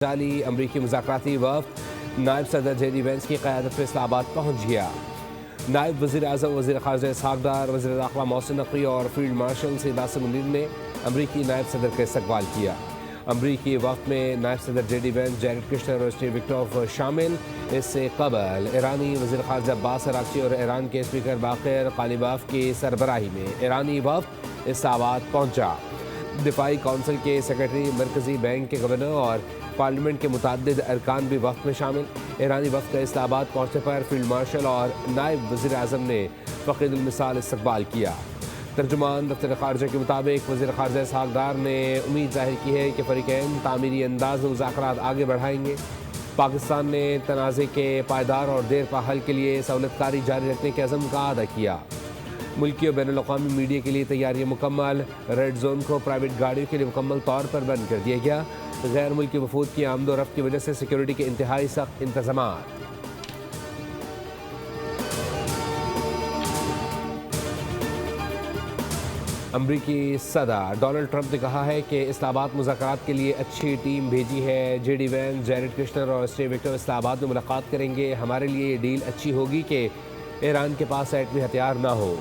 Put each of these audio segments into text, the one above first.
जाली अमरीकी मुज़ाकराती वफ़द नायब सदर जेडी वेंस की क़यादत में इस्लामाबाद पहुँच गया। नायब वज़ीर आज़म वज़ीर ख़ारजा इसहाक़ डार, वज़ीर दाख़िला मोहसिन नक़वी और फील्ड मार्शल सैयद आसिम मुनीर ने अमरीकी नायब सदर का इस्तक़बाल किया। अमरीकी वफ़द में नायब सदर जेडी वेंस, जैरेड कुश्नर और स्टीव विक्टोर शामिल। इससे कबल ईरानी वज़ीर ख़ारजा अब्बास अराग़ची और ईरान के स्पीकर बाक़िर क़ालिबाफ़ की सरबराही में ईरानी वफ़द इस्लामाबाद पहुँचा। दिफ़ाई कौंसिल के सेक्रेटरी, मरकज़ी बैंक के गवर्नर और पार्लियामेंट के मुतअद्दिद अरकान भी वफ़द में शामिल। ईरानी वफ़द का इस्लामाबाद पहुँचने पर फील्ड मार्शल और नायब वज़ीर आज़म ने फ़क़ीदुल मिसाल इस्तक़बाल किया। तर्जुमान दफ्तर ख़ारजा के मुताबिक वज़ीर ख़ारजा इसहाक़ डार ने उम्मीद ज़ाहिर की है कि फ़रीक़ैन तामीरी अंदाज़ में मुज़ाकरात आगे बढ़ाएंगे। पाकिस्तान ने तनाज़े के पायदार और देर पा हल के लिए सहूलतकारी जारी रखने के अज़म का अदा किया। मुल्की और बैनुल-अक़वामी मीडिया के लिए तैयारियाँ मुकम्मल। रेड जोन को प्राइवेट गाड़ियों के लिए मुकम्मल तौर पर बंद कर दिया गया। गैर मुल्की वफूद की आमदोरफ्त की वजह से सिक्योरिटी के इंतहाई सख्त इंतज़ामात। अमरीकी सदर डोनाल्ड ट्रंप ने कहा है कि इस्लामाबाद मुज़ाकरात के लिए अच्छी टीम भेजी है। जेडी वेंस, जैरेड कुश्नर और स्टीव विक्टोर इस्लामाबाद में मुलाकात करेंगे। हमारे लिए ये डील अच्छी होगी कि ईरान के पास एटमी हथियार ना हो।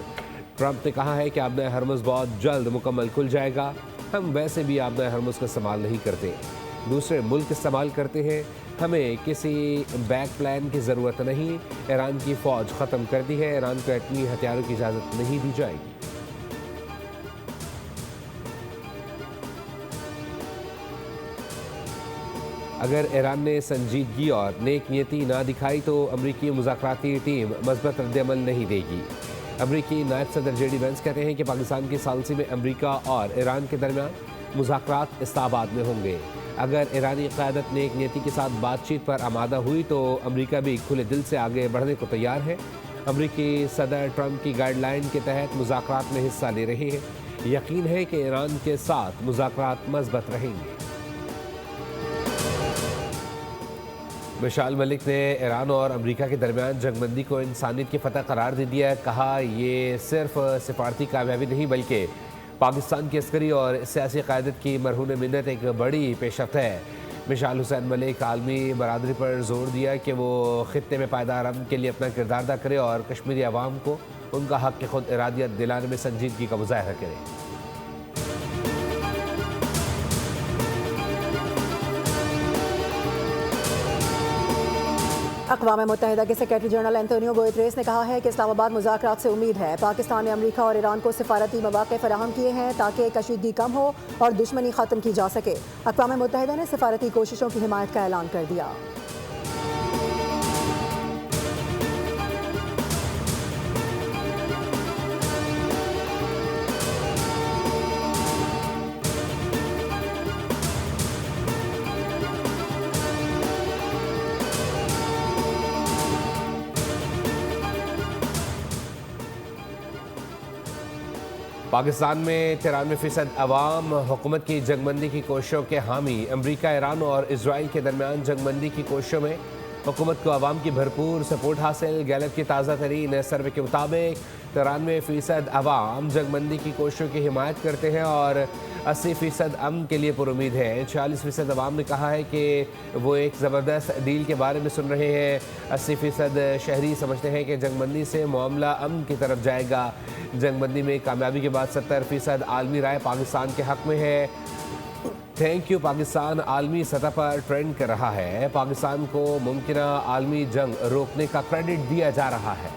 ट्रंप ने कहा है कि आबना हरमुज़ बहुत जल्द मुकम्मल खुल जाएगा। हम वैसे भी आबना हरमुज़ का इस्तेमाल नहीं करते, दूसरे मुल्क इस्तेमाल करते हैं। हमें किसी बैक प्लान की ज़रूरत नहीं। ईरान की फ़ौज ख़त्म कर दी है। ईरान को एटमी हथियारों की इजाज़त नहीं दी जाएगी। अगर ईरान ने संजीदगी और नेक नियति ना दिखाई तो अमरीकी मुज़ाकराती टीम मज़बूत रद्द-ए-अमल नहीं देगी। अमरीकी नायब सदर जेडी वेंस कहते हैं कि पाकिस्तान की सालसी में अमरीका और ईरान के दरमियान मुज़ाकरात इस्लामाबाद में होंगे। अगर ईरानी क़यादत नेक नियति के साथ बातचीत पर आमादा हुई तो अमरीका भी खुले दिल से आगे बढ़ने को तैयार है। अमरीकी सदर ट्रंप की गाइडलाइन के तहत मुज़ाकरात में हिस्सा ले रहे हैं। यकीन है कि ईरान के साथ मुज़ाकरात मज़बूत रहेंगे। मिशाल मलिक ने ईरान और अमरीका के दरमियान जंगबंदी को इंसानियत की फतह करार दे दिया। कहा ये सिर्फ सिफारती कामयाबी नहीं बल्कि पाकिस्तान की अस्करी और सियासी क़यादत की मरहून मिन्नत एक बड़ी पेशरफ्त है। मिशाल हुसैन मलिक आलमी बरादरी पर जोर दिया कि वो ख़ित्ते में पायदार अमन के लिए अपना किरदार अदा करे और कश्मीरी अवाम को उनका हक़ खुद इरादियत दिलाने में संजीदगी का मुज़ाहरा करे। अक़वाम मुत्तहिदा के सेक्रेटरी जनरल एंटोनियो गुतेरेस ने कहा है कि इस्लामाबाद मुज़ाकरात से उम्मीद है। पाकिस्तान ने अमरीका और ईरान को सिफारती मौक़े फराहम किए हैं ताकि कशीदगी कम हो और दुश्मनी ख़त्म की जा सके। अक़वाम मुत्तहिदा ने सिफारती कोशिशों की हिमायत का ऐलान कर दिया। पाकिस्तान में 93% अवाम हुकूमत की जंगबंदी की कोशिशों के हामी। अमरीका, ईरान और इसराइल के दरमियान जंगबंदी की कोशिशों में हुकूमत को अवाम की भरपूर सपोर्ट हासिल। गैलप की ताज़ा तरीन सर्वे के मुताबिक 93% अवाम जंगबंदी की कोशिशों की हिमायत करते हैं और 80% अमन के लिए पुरुमीद है। 46% अवाम ने कहा है कि वो एक ज़बरदस्त डील के बारे में सुन रहे हैं। 80% शहरी समझते हैं कि जंगबंदी से मामला अमन की तरफ जाएगा। जंगबंदी में कामयाबी के बाद 70% आलमी राय पाकिस्तान के हक़ में है। थैंक यू पाकिस्तान आलमी सतह पर ट्रेंड कर रहा है। पाकिस्तान को मुमकिन आलमी जंग रोकने का क्रेडिट दिया जा रहा है।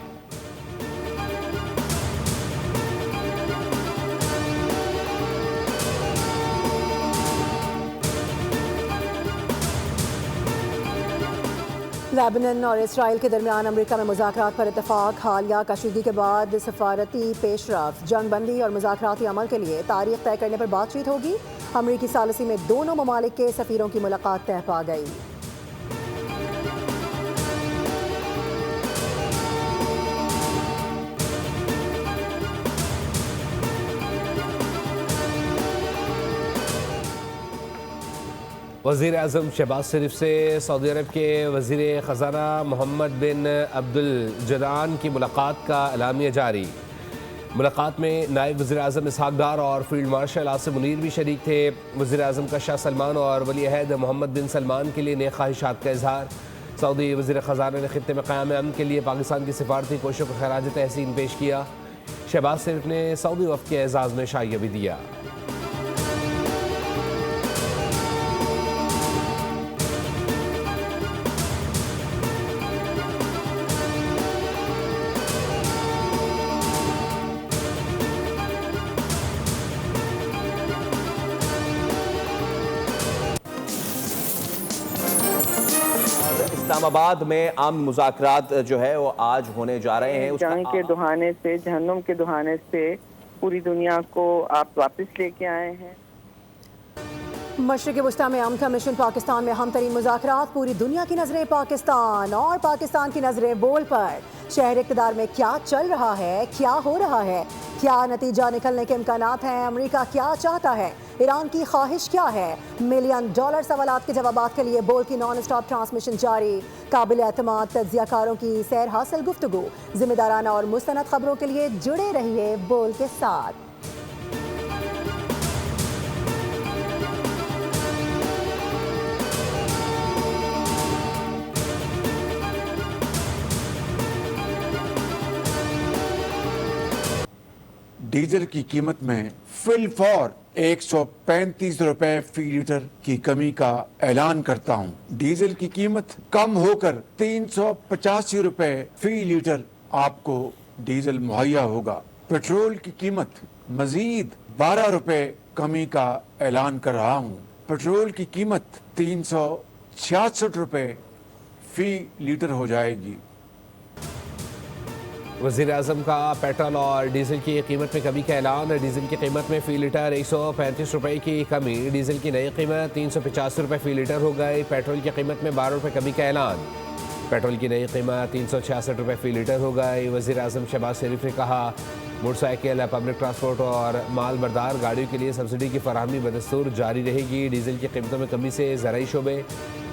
लेबनान और इसराइल के दरमियान अमरीका में मुज़ाकरात पर इत्तफ़ाक़। हालिया कशीदगी के बाद सफारती पेशरफ्त, जंगबंदी और मुज़ाकराती अमल के लिए तारीख तय करने पर बातचीत होगी। अमरीकी सालसी में दोनों ममालिक के सफ़ीरों की मुलाकात तय पा गई। वज़ीर आज़म शहबाज शरीफ से सऊदी अरब के वज़ीर ख़ज़ाना मोहम्मद बिन अब्दुल जदान की मुलाकात का एलामिया जारी। मुलाकात में नायब वज़ीर-ए-आज़म इसहाक डार और फील्ड मार्शल आसिम मुनीर भी शरीक थे। वज़ीर-ए-आज़म का शाह सलमान और वली अहद मोहम्मद बिन सलमान के लिए नेक ख्वाहिशात का इजहार। सऊदी वज़ीर ख़ज़ाना ने खित्ते में क़याम अमन के लिए पाकिस्तान की सिफारती कोशिशों को खराज तहसीन पेश किया। शहबाज शरीफ ने सऊदी वफ़द के एजाज़ में शाइया भी दिया। इस्लामाबाद में आम मुज़ाकरात जो है वो आज होने जा रहे हैं। जंग के दुहाने से, जहन्नुम के दुहाने से पूरी दुनिया को आप वापस लेके आए हैं। मशरिक़ वस्ता में अमन का मिशन पाकिस्तान में अहम तरीन मुज़ाकरात। पूरी दुनिया की नज़रें पाकिस्तान और पाकिस्तान की नज़रें बोल पर। शहर इक़्तिदार में क्या चल रहा है, क्या हो रहा है, क्या नतीजा निकलने के इम्कानात हैं, अमरीका क्या चाहता है, ईरान की ख्वाहिश क्या है। $मिलियन सवालात के जवाबात के लिए बोल की नॉन स्टॉप ट्रांसमिशन जारी। काबिल एतमाद तज्ज़ियाकारों की सैर हासिल गुफ्तगू। जिम्मेदाराना और मुस्तनद खबरों के लिए जुड़े रहिए बोल के साथ। डीजल की कीमत में फिल फॉर 135 रुपए फी लीटर की कमी का ऐलान करता हूं। डीजल की कीमत कम होकर 385 रुपए फी लीटर आपको डीजल मुहैया होगा। पेट्रोल की कीमत मजीद 12 रुपए कमी का ऐलान कर रहा हूं। पेट्रोल की कीमत 366 रुपए फी लीटर हो जाएगी। वज़ीर-ए-आज़म का पेट्रोल और डीजल की कीमत में कमी का ऐलान। डीजल की कीमत में फ़ी लीटर 135 रुपये की कमी। डीजल की नई कीमत 385 रुपये फ़ी लीटर हो गई। पेट्रोल की कीमत में 12 रुपये कमी का ऐलान। पेट्रोल की नई कीमत 366 रुपये फ़ी लीटर हो गई। वज़ीर-ए-आज़म शहबाज शरीफ ने कहा मोटरसाइकिल, पब्लिक ट्रांसपोर्ट और माल बरदार गाड़ियों के लिए सब्सिडी की फराहमी बदस्तूर जारी रहेगी। डीजल की कीमतों में कमी से ज़राई शोबे,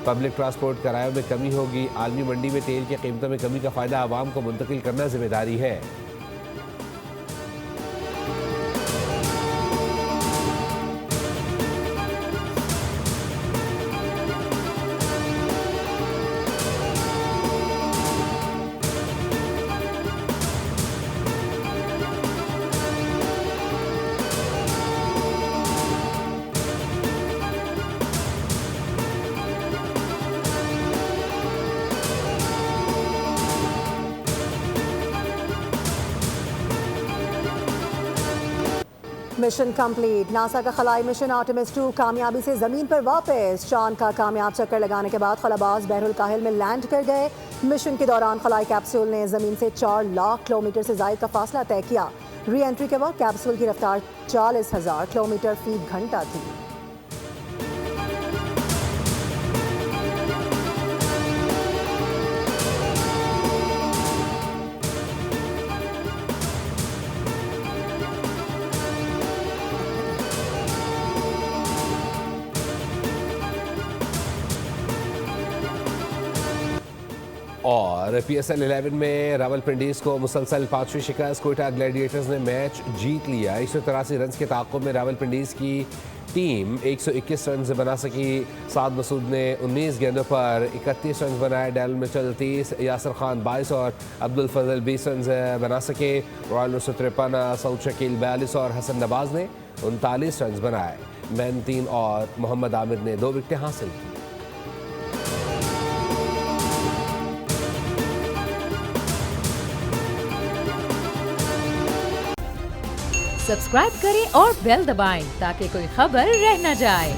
पब्लिक ट्रांसपोर्ट किरायों में कमी होगी। आलमी मंडी में तेल की कीमतों में कमी का फ़ायदा आवाम को मुंतकिल करना जिम्मेदारी है। Mission complete. नासा का खलाई मिशन आर्टेमिस 2 कामयाबी से जमीन पर वापस। चांद का कामयाब चक्कर लगाने के बाद खलाबाज बहरुल काहिल में लैंड कर गए। मिशन के दौरान खलाई कैप्सूल ने जमीन से 4 लाख किलोमीटर से जायद का फासला तय किया। री एंट्री के वक्त कैप्सूल की रफ्तार 40,000 किलोमीटर फी घंटा थी। और PSL 11 में रावलपिंडीज को मुसलसल 5वीं शिकस्त। कोयटा ग्लैडिएटर्स ने मैच जीत लिया। 183 रन के ताक़ुब में रावलपिंडीज की टीम 121 रन बना सकी। साद मसूद ने 19 गेंदों पर 31 रन बनाए। डैल मिचल 30, यासर खान 22 और अब्दुल फजल 20 रन बना सके। रॉयल नुसरत 53, सऊद शकील 42 और हसन नवाज ने 39 रन बनाए। मैन 3 और मोहम्मद आमिर ने 2 विकेटें हासिल की। सब्सक्राइब करें और बेल दबाएं ताकि कोई खबर रह न जाए।